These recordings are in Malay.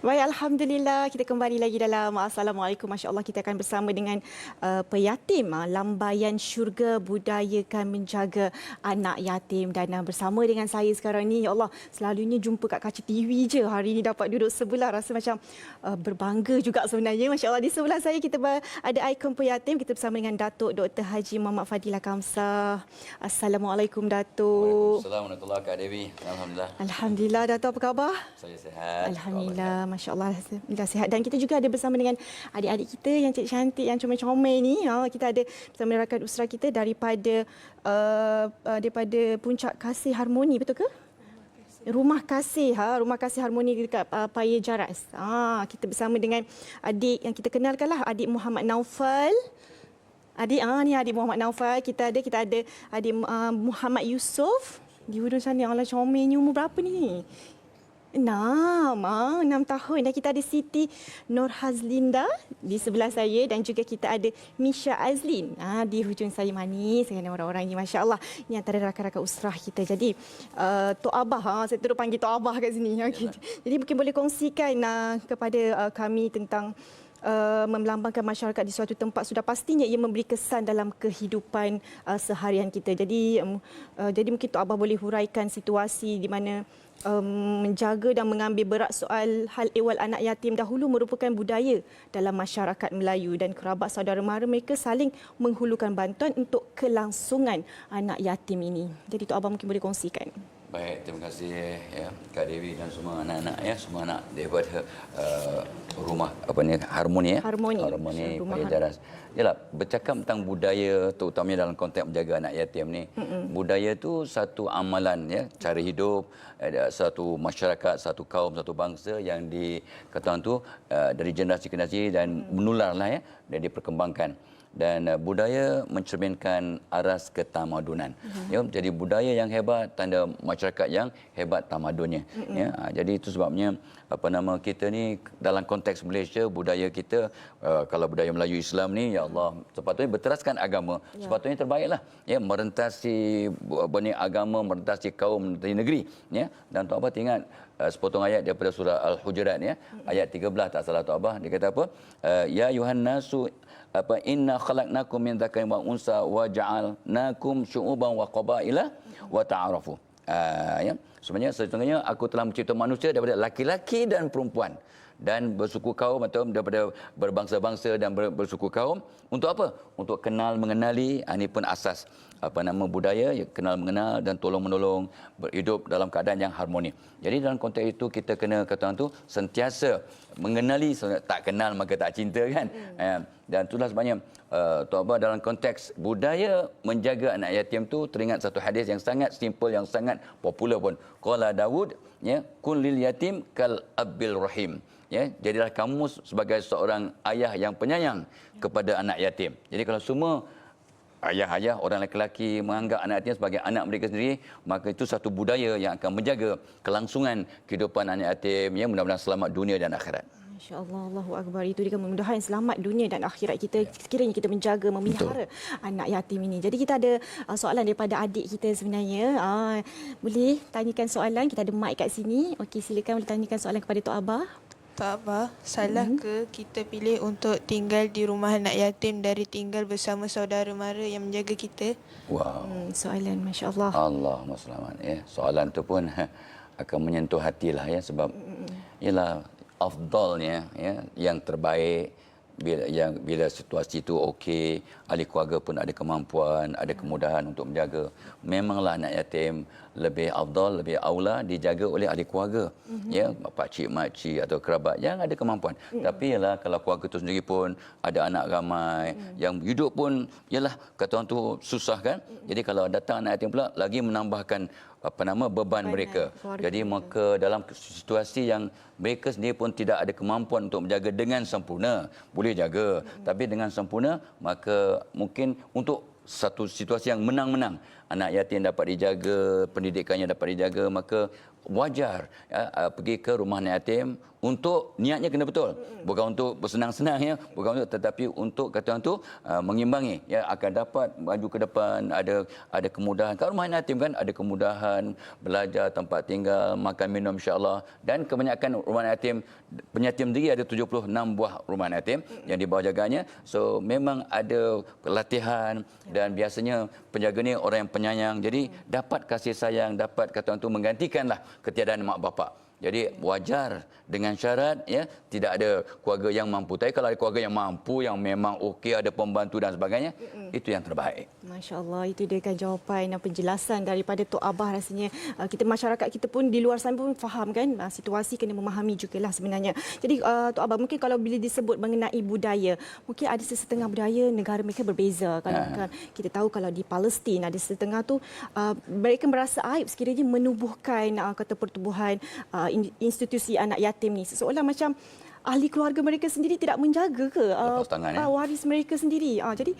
Baik, Alhamdulillah kita kembali lagi dalam Assalamualaikum. Masya Allah kita akan bersama dengan peyatim, Lambayan Syurga Budayakan Menjaga Anak Yatim. Dan bersama dengan saya sekarang ni, ya Allah, selalunya jumpa kat kaca TV je. Hari ni dapat duduk sebelah, rasa macam berbangga juga sebenarnya. Masya Allah, di sebelah saya kita ada ikon peyatim. Kita bersama dengan Datuk Dr. Haji Muhammad Fadilah Kamsah. Assalamualaikum Datuk. Waalaikumsalam warahmatullahi Kak Dewi. Alhamdulillah. Alhamdulillah Datuk, apa khabar? Saya sihat. Alhamdulillah, Masya Allah, Alhamdulillah sihat. Dan kita juga ada bersama dengan adik-adik kita yang cantik, yang comel-comel ni. Kita ada bersama rakan usra kita daripada Puncak Kasih Harmoni, betul ke? Rumah Kasih, Rumah Kasih Harmoni dekat Paya Jaras. Kita bersama dengan adik yang kita kenalkanlah, adik Muhammad Naufal. Ni adik Muhammad Naufal. Kita ada adik Muhammad Yusof. Di hujung sana, Allah comelnya. Umur berapa ni? 6 tahun. Dan kita ada Siti Nur Hazlinda di sebelah saya, dan juga kita ada Misha Azlin di hujung saya. Manis dengan orang-orang ini, Masya Allah. Ini antara rakan-rakan usrah kita. Jadi Tok Abah, saya terus panggil Tok Abah kat sini. Okay. Jadi mungkin boleh kongsikan kepada kami tentang melambangkan masyarakat di suatu tempat, sudah pastinya ia memberi kesan dalam kehidupan seharian kita. Jadi mungkin Tok Abah boleh huraikan situasi di mana menjaga dan mengambil berat soal hal ehwal anak yatim dahulu merupakan budaya dalam masyarakat Melayu, dan kerabat saudara mara mereka saling menghulurkan bantuan untuk kelangsungan anak yatim ini. Jadi Tok Abah mungkin boleh kongsikan. Baik, terima kasih ya Kak Dewi dan semua anak-anak ya, semua anak daripada rumah Harmoni Paya Jaras. Yalah, bercakap tentang budaya terutamanya dalam konteks menjaga anak yatim ni. Budaya tu satu amalan ya, cara hidup satu masyarakat, satu kaum, satu bangsa yang dikatakan tu dari generasi ke generasi dan menularlah ya, dan diperkembangkan. Dan budaya mencerminkan aras ketamadunan. Ya, jadi budaya yang hebat tanda masyarakat yang hebat tamadunnya. Ya, jadi itu sebabnya kita ni dalam konteks Malaysia, budaya kita kalau budaya Melayu Islam ni, ya Allah, sepatutnya berteraskan agama, sepatutnya terbaiklah. Ya, merentasi agama, merentasi kaum, merentasi negeri. Ya, dan Tok Abah ingat sepotong ayat daripada surah Al-Hujurat ya, ayat 13 tak salah Tok Abah, dia kata apa? Ya ayuhan nasu inna khalaqnakum min dzakarin wa unsa wa ja'alnakum syu'uban wa qabaila wa ta'arafu. Ya, sebenarnya sesungguhnya aku telah mencipta manusia daripada laki-laki dan perempuan dan bersuku kaum, atau daripada berbangsa-bangsa dan bersuku kaum. Untuk apa? Untuk kenal mengenali. Ini pun asas budaya, kenal mengenal dan tolong menolong, berhidup dalam keadaan yang harmoni. Jadi dalam konteks itu kita kena katakan tu sentiasa mengenali, tak kenal maka tak cinta kan. Dan itulah sebabnya Tok Abah dalam konteks budaya menjaga anak yatim tu teringat satu hadis yang sangat simple, yang sangat popular pun. Qala Daud ya, kun lil yatim kal abil rahim. Ya, jadilah kamu sebagai seorang ayah yang penyayang kepada anak yatim. Jadi kalau semua ayah-ayah orang lelaki menganggap anak yatim sebagai anak mereka sendiri, maka itu satu budaya yang akan menjaga kelangsungan kehidupan anak yatim, ya, mudah-mudahan selamat dunia dan akhirat. Masya Allah, Allahu Akbar. Itu dia kemudahan selamat dunia dan akhirat kita sekiranya kita menjaga, memelihara anak yatim ini. Jadi kita ada soalan daripada adik kita sebenarnya. Boleh tanyakan soalan, kita ada mic kat sini. Okey, silakan boleh tanyakan soalan kepada Tok Abah. Tok Abah, salah ke kita pilih untuk tinggal di rumah anak yatim dari tinggal bersama saudara mara yang menjaga kita? Wow. Soalan, Masya Allah. Allahumma selamat. Ya, soalan tu pun akan menyentuh hatilah ya, sebab ialah afdalnya ya, yang terbaik bila situasi itu okey, ahli keluarga pun ada kemampuan, ada kemudahan untuk menjaga. Memanglah anak yatim lebih afdal, lebih aula dijaga oleh ahli keluarga. Ya, pak cik, mak cik atau kerabat yang ada kemampuan. Tapi ialah kalau keluarga itu sendiri pun ada anak ramai, yang hidup pun ialah kata orang tu susah kan. Jadi kalau datang anak yatim pula lagi menambahkan beban mereka. Jadi maka dalam situasi yang mereka sendiri pun tidak ada kemampuan untuk menjaga dengan sempurna, boleh jaga tapi dengan sempurna, maka mungkin untuk satu situasi yang menang-menang anak yatim dapat dijaga, pendidikannya dapat dijaga, maka wajar pergi ke rumah anak yatim untuk niatnya kena betul. Bukan untuk bersenang-senang ya, bukan untuk, tetapi untuk kata orang tu mengimbangi ya, akan dapat maju ke depan, ada kemudahan. Kat rumah anak yatim kan ada kemudahan belajar, tempat tinggal, makan minum insya-Allah, dan kebanyakan rumah anak yatim penyatim diri ada 76 buah rumah anak yatim yang di bawah jaganya. So memang ada latihan dan biasanya penjaga ni orang yang penyayang. Jadi dapat kasih sayang, dapat kata orang tu menggantikanlah ketiadaan mak bapak. Jadi wajar dengan syarat ya tidak ada keluarga yang mampu. Tapi kalau ada keluarga yang mampu, yang memang okey, ada pembantu dan sebagainya, itu yang terbaik. Masya-Allah, itu dia kan jawapan dan penjelasan daripada Tok Abah. Rasanya kita masyarakat kita pun di luar sana pun faham kan situasi, kena memahami jugalah sebenarnya. Jadi Tok Abah, mungkin kalau bila disebut mengenai budaya, mungkin ada sesetengah budaya negara mereka berbeza. Kalau kan kita tahu kalau di Palestin ada setengah tu mereka merasa aib sekiranya menubuhkan kata pertubuhan institusi anak yatim ni, seolah macam ahli keluarga mereka sendiri tidak menjaga ke waris mereka sendiri. Jadi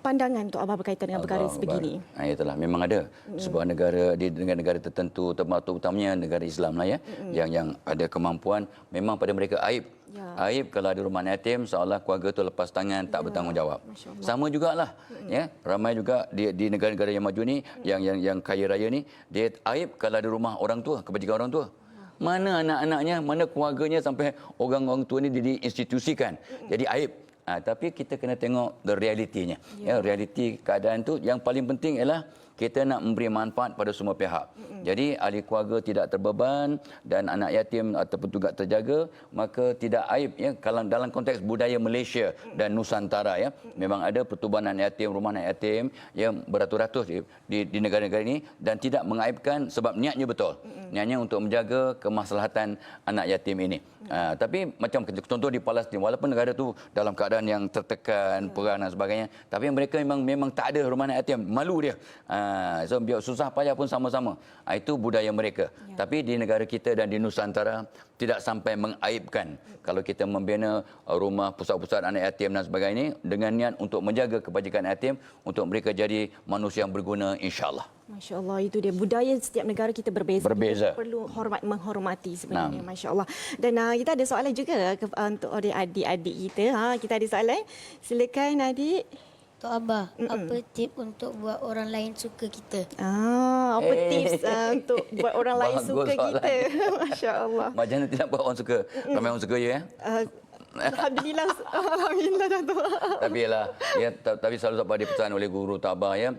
pandangan Tok Abah berkaitan dengan perkara sebegini. Itulah, memang ada sebuah negara di negara tertentu, termasuk utamanya negara Islam lah ya, yang ada kemampuan, memang pada mereka aib. Aib kalau ada rumah anak yatim seolah keluarga tu lepas tangan, tak bertanggungjawab. Sama jugalah ya, ramai juga di negara-negara yang maju ni, yang kaya raya ni, dia aib kalau ada rumah orang tua, kebajikan orang tua. Mana anak-anaknya, mana keluarganya sampai orang-orang tua ni diinstitusikan. Jadi aib. Tapi kita kena tengok the reality-nya. Ya, realiti keadaan tu yang paling penting ialah kita nak memberi manfaat pada semua pihak. Jadi ahli keluarga tidak terbeban dan anak yatim ataupun juga terjaga, maka tidak aib ya. Kalau dalam konteks budaya Malaysia dan Nusantara ya, memang ada pertubuhan anak yatim, rumah anak yatim yang beratus-ratus di negara-negara ini, dan tidak mengaibkan sebab niatnya betul. Niatnya untuk menjaga kemaslahatan anak yatim ini. Tapi macam contoh di Palestin, walaupun negara tu dalam keadaan yang tertekan, perang dan sebagainya, tapi mereka memang tak ada rumah anak yatim, malu dia. So biar susah payah pun sama-sama. Itu budaya mereka. Tapi di negara kita dan di Nusantara tidak sampai mengaibkan kalau kita membina rumah pusat-pusat anak yatim dan sebagainya dengan niat untuk menjaga kebajikan anak yatim, untuk mereka jadi manusia yang berguna, insya-Allah. Masya-Allah, itu dia, budaya setiap negara kita berbeza. Kita perlu menghormati sebenarnya. Masya-Allah. Dan kita ada soalan juga untuk adik-adik kita. Kita ada soalan. Silakan adik. Tok Abah, apa tips untuk buat orang lain suka kita? Apa tips untuk buat orang lain suka kita? Masya-Allah. Macam mana tidak buat orang suka? Ramai orang suka je ya? Alhamdulillah, alhamdulillah Datuk. Tapi selalu dapat dipesan oleh guru Tok Abah ya,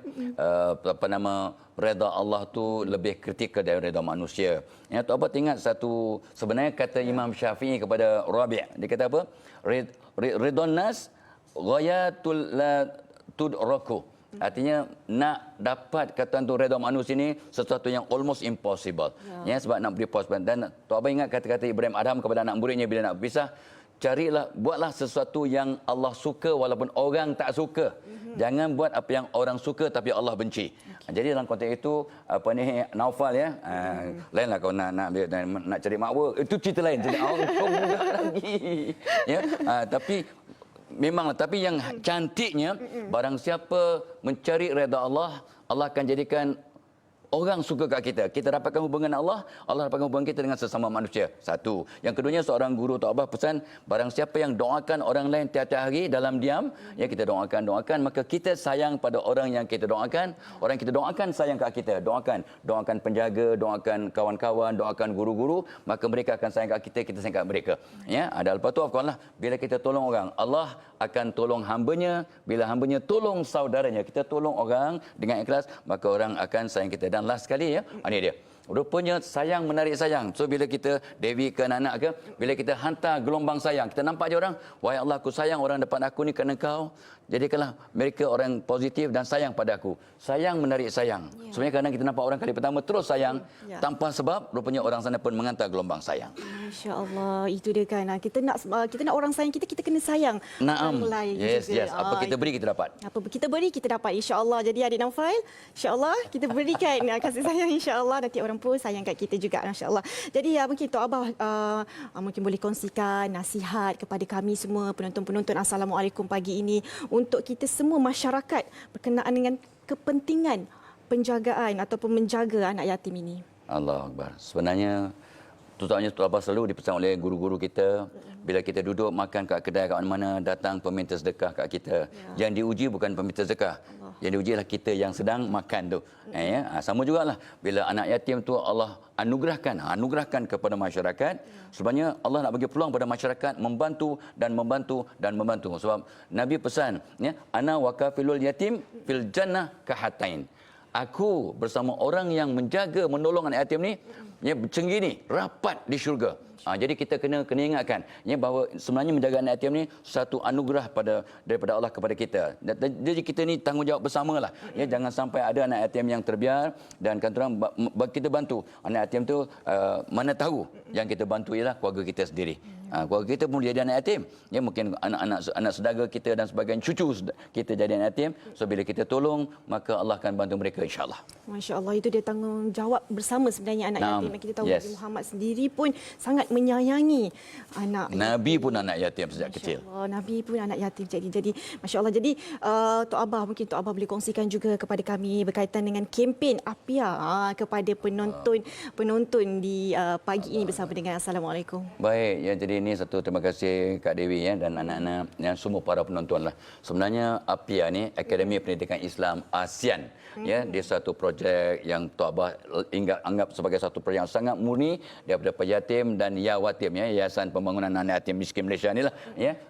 redha Allah tu lebih kritikal dari redha manusia. Ya, Tok Abah ingat satu, sebenarnya kata Imam Syafi'i kepada Rabi', dia kata apa? Ridwan nas ghayatul la tudraku. Artinya nak dapat kata tu redha manusia ini sesuatu yang almost impossible. Ya, sebab nak beri puas. Dan Tok Abah ingat kata-kata Ibrahim Adham kepada anak muridnya bila nak berpisah, buatlah sesuatu yang Allah suka walaupun orang tak suka. Jangan buat apa yang orang suka tapi Allah benci. Jadi dalam konteks itu Naufal ya, lainlah kau nak cari makwa, itu cerita lain. Jadi kau mudah lagi. Ya, tapi yang cantiknya, barang siapa mencari redha Allah, Allah akan jadikan orang suka kat kita. Kita dapatkan hubungan Allah, Allah dapatkan hubungan kita dengan sesama manusia. Satu. Yang keduanya, seorang guru Tok Abah pesan, barang siapa yang doakan orang lain tiap-tiap hari dalam diam, ya kita doakan, maka kita sayang pada orang yang kita doakan. Orang yang kita doakan sayang kat kita. Doakan penjaga, doakan kawan-kawan, doakan guru-guru, maka mereka akan sayang kat kita, kita sayang kat mereka. Ya, ada lepas tu afwanlah, bila kita tolong orang, Allah akan tolong hambanya. Bila hambanya tolong saudaranya, kita tolong orang dengan ikhlas, maka orang akan sayang kita. Dan last sekali ya, ini dia. Rupanya sayang menarik sayang. So bila kita Dewi ke anak ke, bila kita hantar gelombang sayang, kita nampak je orang, wahai Allah, aku sayang orang depan aku ni kerana kau. Jadikanlah mereka orang positif dan sayang pada aku. Sayang menarik sayang. Sebenarnya kadang kita nampak orang kali pertama terus sayang, tanpa sebab, rupanya orang sana pun menghantar gelombang sayang. Masya-Allah, itu dia kan. Kita nak orang sayang kita kena sayang. Naam. Yes. Apa kita beri kita dapat. Apa kita beri kita dapat, insya-Allah. Jadi adik Naufal, insya-Allah kita berikan kasih sayang, insya-Allah nanti orang pun sayang kat kita juga, masya-Allah. Jadi mungkin Tok Abah mungkin boleh kongsikan nasihat kepada kami semua penonton-penonton Assalamualaikum pagi ini, untuk kita semua masyarakat berkenaan dengan kepentingan penjagaan ataupun menjaga anak yatim ini? Allah Akbar. Sebenarnya terutamanya Tok Abah selalu dipesan oleh guru-guru kita, bila kita duduk makan kat kedai kat mana-mana, datang peminta sedekah kat kita. Yang diuji bukan peminta sedekah. Yang diuji adalah kita yang sedang makan tu. Sama jugalah bila anak yatim tu Allah anugerahkan kepada masyarakat. Sebenarnya Allah nak bagi peluang pada masyarakat membantu dan membantu dan membantu. Sebab Nabi pesan, ana wa kafilul yatim fil jannah kahatain. Aku bersama orang yang menjaga, menolong anak yatim ni, cenggini, rapat di syurga. Jadi kita kena ingatkan bahawa sebenarnya menjaga anak yatim ni satu anugerah daripada Allah kepada kita. Jadi kita ni tanggungjawab bersamalah. Jangan sampai ada anak yatim yang terbiar, dan kan terang kita bantu anak yatim tu, mana tahu yang kita bantu ialah keluarga kita sendiri. Keluarga kita pun jadi anak yatim. Mungkin anak saudara kita dan sebagainya, cucu kita jadi anak yatim. So bila kita tolong, maka Allah akan bantu mereka, insya-Allah. Masya-Allah, itu dia tanggungjawab bersama sebenarnya anak yatim. Kita tahu Nabi Muhammad sendiri pun sangat menyayangi anak Nabi pun anak yatim sejak kecil. Nabi pun anak yatim. Jadi masya-Allah. Jadi Tok Abah, mungkin Tok Abah boleh kongsikan juga kepada kami berkaitan dengan kempen Apia kepada penonton di pagi ini bersama dengan Assalamualaikum. Baik, jadi ini satu terima kasih Kak Dewi dan anak-anak yang semua para penonton lah. Sebenarnya Apia ni Akademi Pendidikan Islam ASEAN. Dia satu projek yang Tok Abah anggap sebagai satu projek yang sangat murni daripada Peyatim dan Yawatim, Yayasan Pembangunan Anak Yatim Miskin Malaysia ni lah.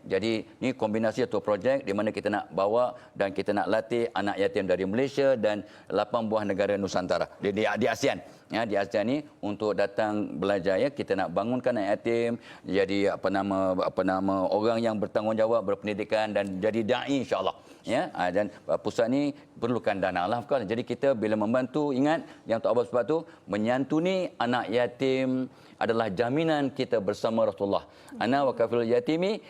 Jadi ni kombinasi satu projek di mana kita nak bawa dan kita nak latih anak yatim dari Malaysia dan 8 buah negara Nusantara di ASEAN. Di ASEAN ni untuk datang belajar, kita nak bangunkan anak yatim jadi apa nama orang yang bertanggungjawab, berpendidikan dan jadi dai, insya-Allah. Dan pusat ni perlukan dana lah. Jadi kita bila membantu, ingat yang Tok Abah sebab tu, menyantuni anak yatim adalah jaminan kita bersama Rasulullah. Ana wa kafilul yatimi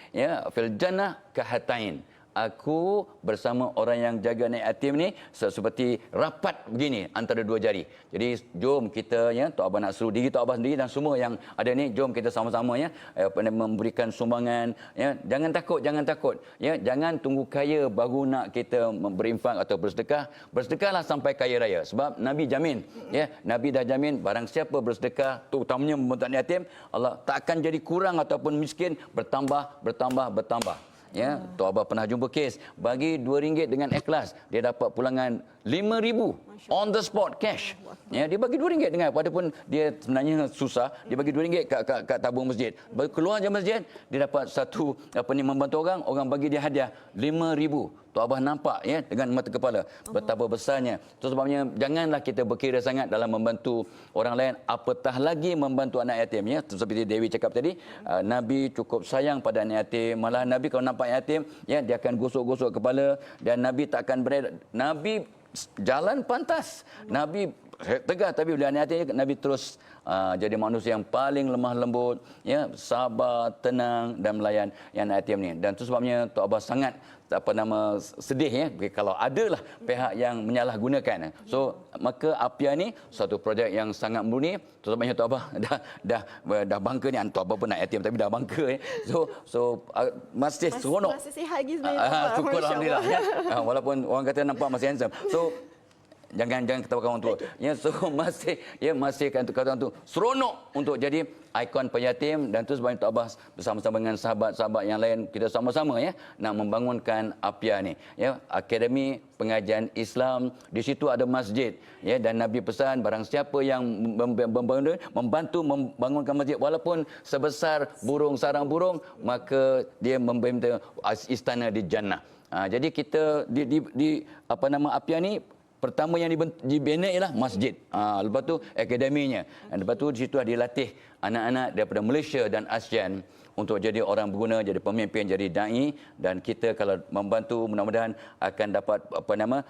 fil jannah kahatain. Aku bersama orang yang jaga anak yatim ni seperti rapat begini antara dua jari. Jadi jom kita, Tok Abah nak seru diri Tok Abah sendiri dan semua yang ada ni, jom kita sama-sama memberikan sumbangan. Jangan takut. Jangan tunggu kaya baru nak kita berinfak atau bersedekah. Bersedekahlah sampai kaya raya. Sebab Nabi jamin, Nabi dah jamin barang siapa bersedekah, terutamanya membantu anak yatim, Allah tak akan jadi kurang ataupun miskin, bertambah. Tok Abah pernah jumpa kes bagi RM2 dengan ikhlas, dia dapat pulangan RM5,000 on the spot cash. Dia bagi RM2 dengan, walaupun dia sebenarnya susah, dia bagi RM2 kat tabung masjid. Baru keluar je masjid, dia dapat satu membantu orang bagi dia hadiah RM5,000. Tok Abah nampak dengan mata kepala betapa besarnya. Itu sebabnya janganlah kita berkira sangat dalam membantu orang lain, apatah lagi membantu anak yatim. Seperti Dewi cakap tadi, Nabi cukup sayang pada anak yatim. Malah Nabi kalau nampak yatim, dia akan gosok-gosok kepala, dan Nabi tak akan beredar. Nabi jalan pantas. Nabi tegar, tapi bila anak yatim, Nabi terus jadi manusia yang paling lemah lembut, sabar, tenang dan melayan yang anak yatim ni. Dan itu sebabnya Tok Abah sangat sedih kalau adalah pihak yang menyalahgunakan. So maka Apia ni satu projek yang sangat murni. Terutamanya Tok Abah dah bangka ni. Tok Abah pun nak yatim tapi dah bangka. So masih seronok. Masih sihat lagi sebenarnya. Syukur alhamdulillah. Walaupun orang kata nampak masih handsome. So jangan ketawakan orang tua. So masih kata orang tu seronok untuk jadi ikon penyatim. Dan tu sebabnya Tok Abah bersama-sama dengan sahabat-sahabat yang lain, kita sama-sama nak membangunkan Apia ni, Akademi Pengajian Islam. Di situ ada masjid, dan Nabi pesan barang siapa yang membantu membangunkan masjid walaupun sebesar sarang burung, maka dia membantu istana di jannah. Jadi kita di Apia ni, pertama yang dibina ialah masjid. Lepas tu akademinya. Dan lepas tu di situ dilatih anak-anak daripada Malaysia dan ASEAN untuk jadi orang berguna, jadi pemimpin, jadi dai. Dan kita kalau membantu, mudah-mudahan akan dapat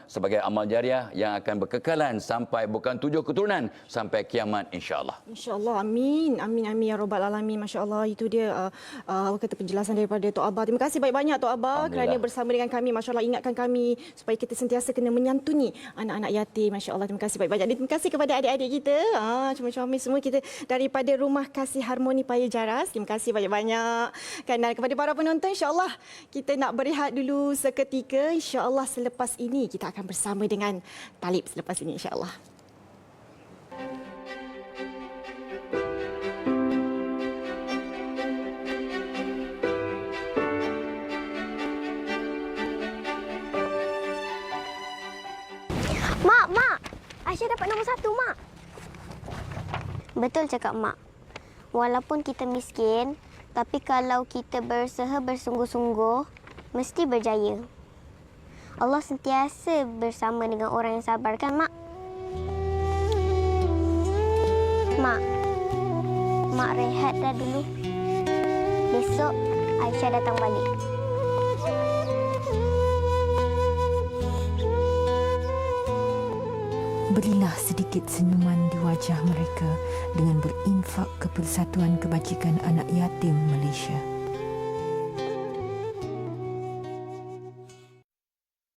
sebagai amal jariah yang akan berkekalan sampai bukan 7 keturunan, sampai kiamat, insya-Allah. Insya-Allah, amin ya rabbal alamin. Masya-Allah, itu dia kata penjelasan daripada Tok Abah. Terima kasih banyak-banyak Tok Abah kerana bersama dengan kami. Masya-Allah, ingatkan kami supaya kita sentiasa kena menyantuni anak-anak yatim. Masya-Allah, terima kasih banyak-banyak. Dan terima kasih kepada adik-adik kita, comel-comel semua kita daripada Rumah Kasih Harmoni Paya Jaras. Terima kasih banyak-banyak. banyak. Kan, dan kepada para penonton, insyaAllah kita nak berehat dulu seketika. InsyaAllah selepas ini kita akan bersama dengan Talib selepas ini, insyaAllah. Mak. Aisyah dapat nombor 1, Mak. Betul cakap Mak. Walaupun kita miskin, tapi kalau kita berusaha bersungguh-sungguh, mesti berjaya. Allah sentiasa bersama dengan orang yang sabar, kan, Mak? Mak rehat dah dulu. Besok Aisyah datang balik. Berilah sedikit senyuman di wajah mereka dengan berinfak ke Persatuan Kebajikan Anak Yatim Malaysia.